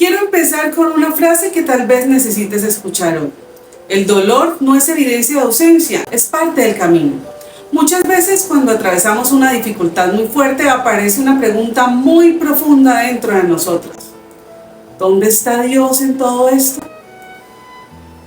Quiero empezar con una frase que tal vez necesites escuchar hoy. El dolor no es evidencia de ausencia, es parte del camino. Muchas veces cuando atravesamos una dificultad muy fuerte aparece una pregunta muy profunda dentro de nosotros. ¿Dónde está Dios en todo esto?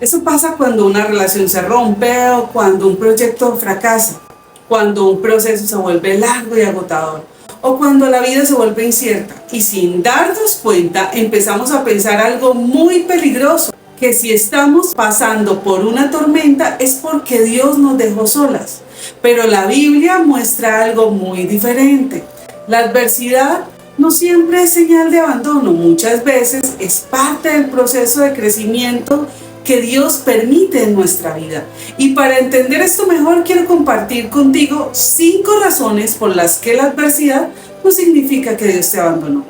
Eso pasa cuando una relación se rompe o cuando un proyecto fracasa, cuando un proceso se vuelve largo y agotador, o cuando la vida se vuelve incierta y sin darnos cuenta empezamos a pensar algo muy peligroso, que si estamos pasando por una tormenta es porque Dios nos dejó solas. Pero la Biblia muestra algo muy diferente. La adversidad no siempre es señal de abandono, muchas veces es parte del proceso de crecimiento que Dios permite en nuestra vida. Y para entender esto mejor quiero compartir contigo 5 razones por las que la adversidad no significa que Dios te abandonó.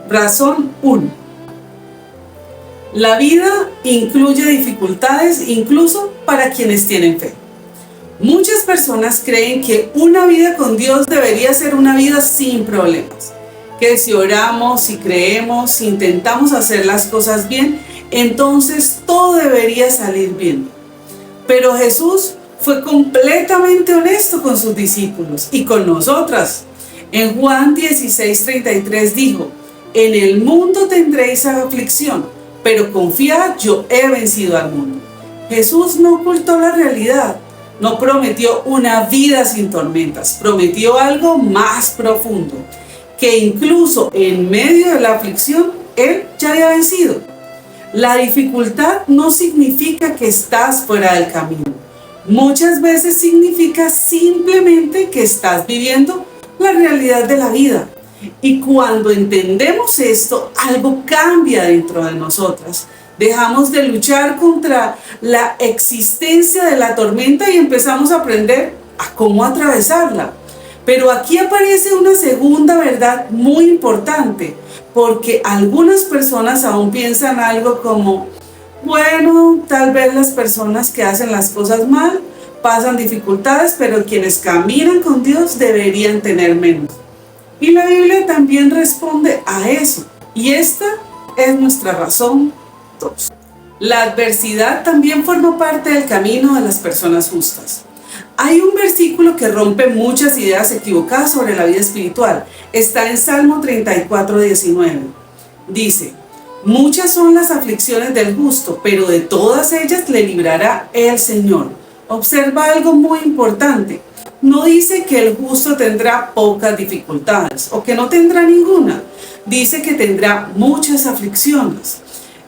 Razón 1. La vida incluye dificultades incluso para quienes tienen fe. Muchas personas creen que una vida con Dios debería ser una vida sin problemas, que si oramos, si creemos, si intentamos hacer las cosas bien, entonces todo debería salir bien. Pero Jesús fue completamente honesto con sus discípulos y con nosotras. En Juan 16:33 dijo: en el mundo tendréis aflicción, pero confiad, yo he vencido al mundo. Jesús no ocultó la realidad. No prometió una vida sin tormentas, prometió algo más profundo, que incluso en medio de la aflicción, Él ya había vencido. La dificultad no significa que estás fuera del camino. Muchas veces significa simplemente que estás viviendo la realidad de la vida. Y cuando entendemos esto, algo cambia dentro de nosotras. Dejamos de luchar contra la existencia de la tormenta y empezamos a aprender a cómo atravesarla. Pero aquí aparece una segunda verdad muy importante, porque algunas personas aún piensan algo como: bueno, tal vez las personas que hacen las cosas mal pasan dificultades, pero quienes caminan con Dios deberían tener menos. Y la Biblia también responde a eso, y esta es nuestra razón 2. La adversidad también forma parte del camino de las personas justas. Hay un versículo que rompe muchas ideas equivocadas sobre la vida espiritual. Está en Salmo 34:19. Dice: muchas son las aflicciones del justo, pero de todas ellas le librará el Señor. Observa algo muy importante. No dice que el justo tendrá pocas dificultades o que no tendrá ninguna. Dice que tendrá muchas aflicciones.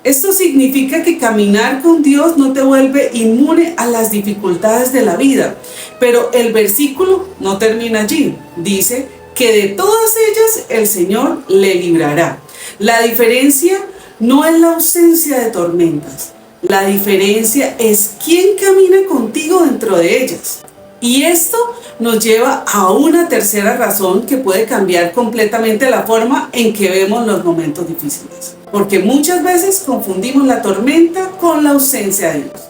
Esto significa que caminar con Dios no te vuelve inmune a las dificultades de la vida. Pero el versículo no termina allí. Dice que de todas ellas el Señor le librará. La diferencia no es la ausencia de tormentas. La diferencia es quién camina contigo dentro de ellas. Y esto nos lleva a una tercera razón que puede cambiar completamente la forma en que vemos los momentos difíciles. Porque muchas veces confundimos la tormenta con la ausencia de Dios.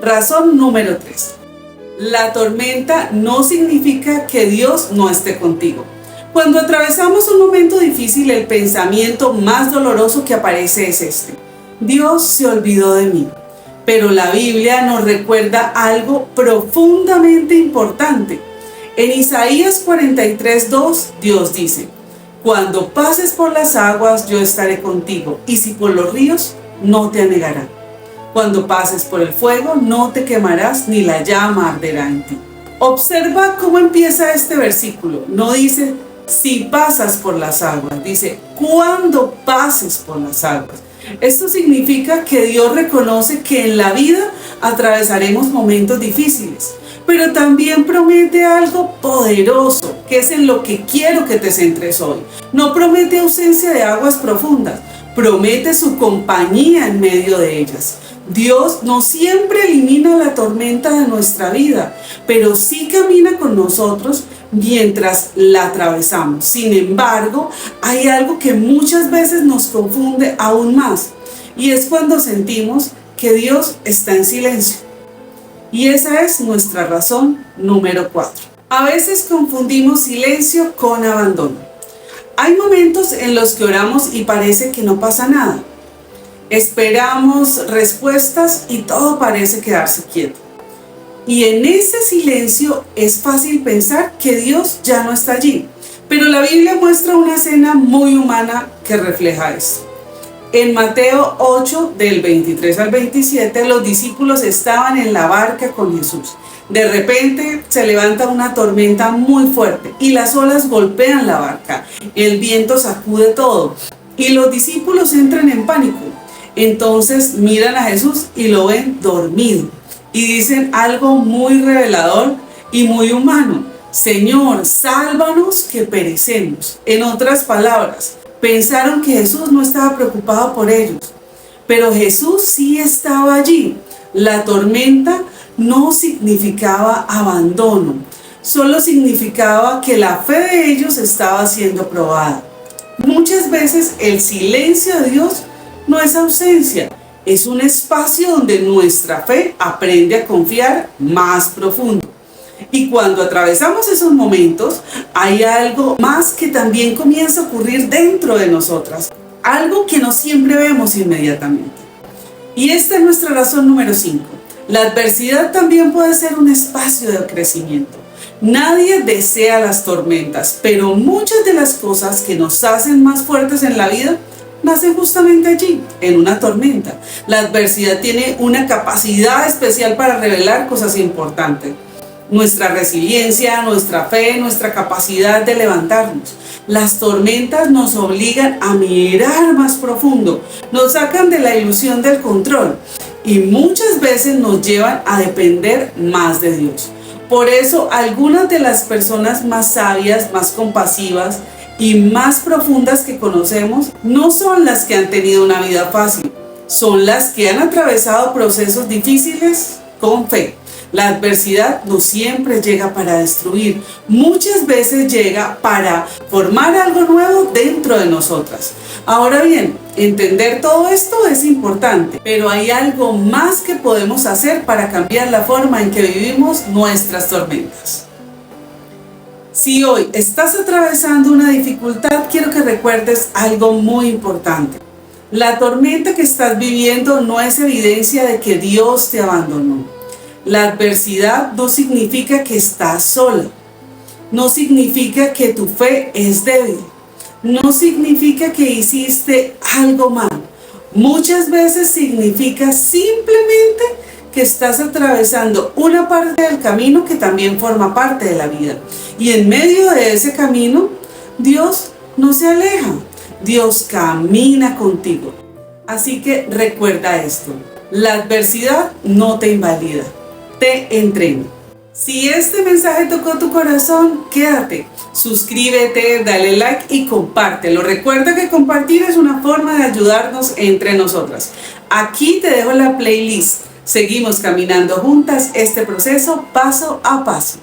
Razón número 3. La tormenta no significa que Dios no esté contigo. Cuando atravesamos un momento difícil, el pensamiento más doloroso que aparece es este: Dios se olvidó de mí. Pero la Biblia nos recuerda algo profundamente importante. En Isaías 43:2, Dios dice: cuando pases por las aguas, yo estaré contigo, y si por los ríos, no te anegarán. Cuando pases por el fuego, no te quemarás, ni la llama arderá en ti. Observa cómo empieza este versículo. No dice si pasas por las aguas, dice cuando pases por las aguas. Esto significa que Dios reconoce que en la vida atravesaremos momentos difíciles, pero también promete algo poderoso, que es en lo que quiero que te centres hoy. No promete ausencia de aguas profundas, promete su compañía en medio de ellas. Dios no siempre elimina la tormenta de nuestra vida, pero sí camina con nosotros mientras la atravesamos. Sin embargo, hay algo que muchas veces nos confunde aún más, y es cuando sentimos que Dios está en silencio. Y esa es nuestra razón número 4. A veces confundimos silencio con abandono. Hay momentos en los que oramos y parece que no pasa nada. Esperamos respuestas y todo parece quedarse quieto. Y en ese silencio es fácil pensar que Dios ya no está allí. Pero la Biblia muestra una escena muy humana que refleja esto. En Mateo 8, del 23 al 27, los discípulos estaban en la barca con Jesús. De repente se levanta una tormenta muy fuerte y las olas golpean la barca. El viento sacude todo y los discípulos entran en pánico. Entonces miran a Jesús y lo ven dormido y dicen algo muy revelador y muy humano: Señor, sálvanos que perecemos. En otras palabras, pensaron que Jesús no estaba preocupado por ellos, pero Jesús sí estaba allí. La tormenta no significaba abandono, solo significaba que la fe de ellos estaba siendo probada. Muchas veces el silencio de Dios no es ausencia, es un espacio donde nuestra fe aprende a confiar más profundo. Y cuando atravesamos esos momentos, hay algo más que también comienza a ocurrir dentro de nosotras, algo que no siempre vemos inmediatamente. Y esta es nuestra razón número 5. La adversidad también puede ser un espacio de crecimiento. Nadie desea las tormentas, pero muchas de las cosas que nos hacen más fuertes en la vida nacen justamente allí, en una tormenta. La adversidad tiene una capacidad especial para revelar cosas importantes. Nuestra resiliencia, nuestra fe, nuestra capacidad de levantarnos. Las tormentas nos obligan a mirar más profundo, nos sacan de la ilusión del control y muchas veces nos llevan a depender más de Dios. Por eso, algunas de las personas más sabias, más compasivas y más profundas que conocemos no son las que han tenido una vida fácil, son las que han atravesado procesos difíciles con fe. La adversidad no siempre llega para destruir, muchas veces llega para formar algo nuevo dentro de nosotras. Ahora bien, entender todo esto es importante, pero hay algo más que podemos hacer para cambiar la forma en que vivimos nuestras tormentas. Si hoy estás atravesando una dificultad, quiero que recuerdes algo muy importante. La tormenta que estás viviendo no es evidencia de que Dios te abandonó. La adversidad no significa que estás sola, no significa que tu fe es débil, no significa que hiciste algo mal. Muchas veces significa simplemente que estás atravesando una parte del camino que también forma parte de la vida. Y en medio de ese camino, Dios no se aleja, Dios camina contigo. Así que recuerda esto: la adversidad no te invalida, te entrena. Si este mensaje tocó tu corazón, quédate, suscríbete, dale like y compártelo. Recuerda que compartir es una forma de ayudarnos entre nosotras. Aquí te dejo la playlist. Seguimos caminando juntas este proceso paso a paso.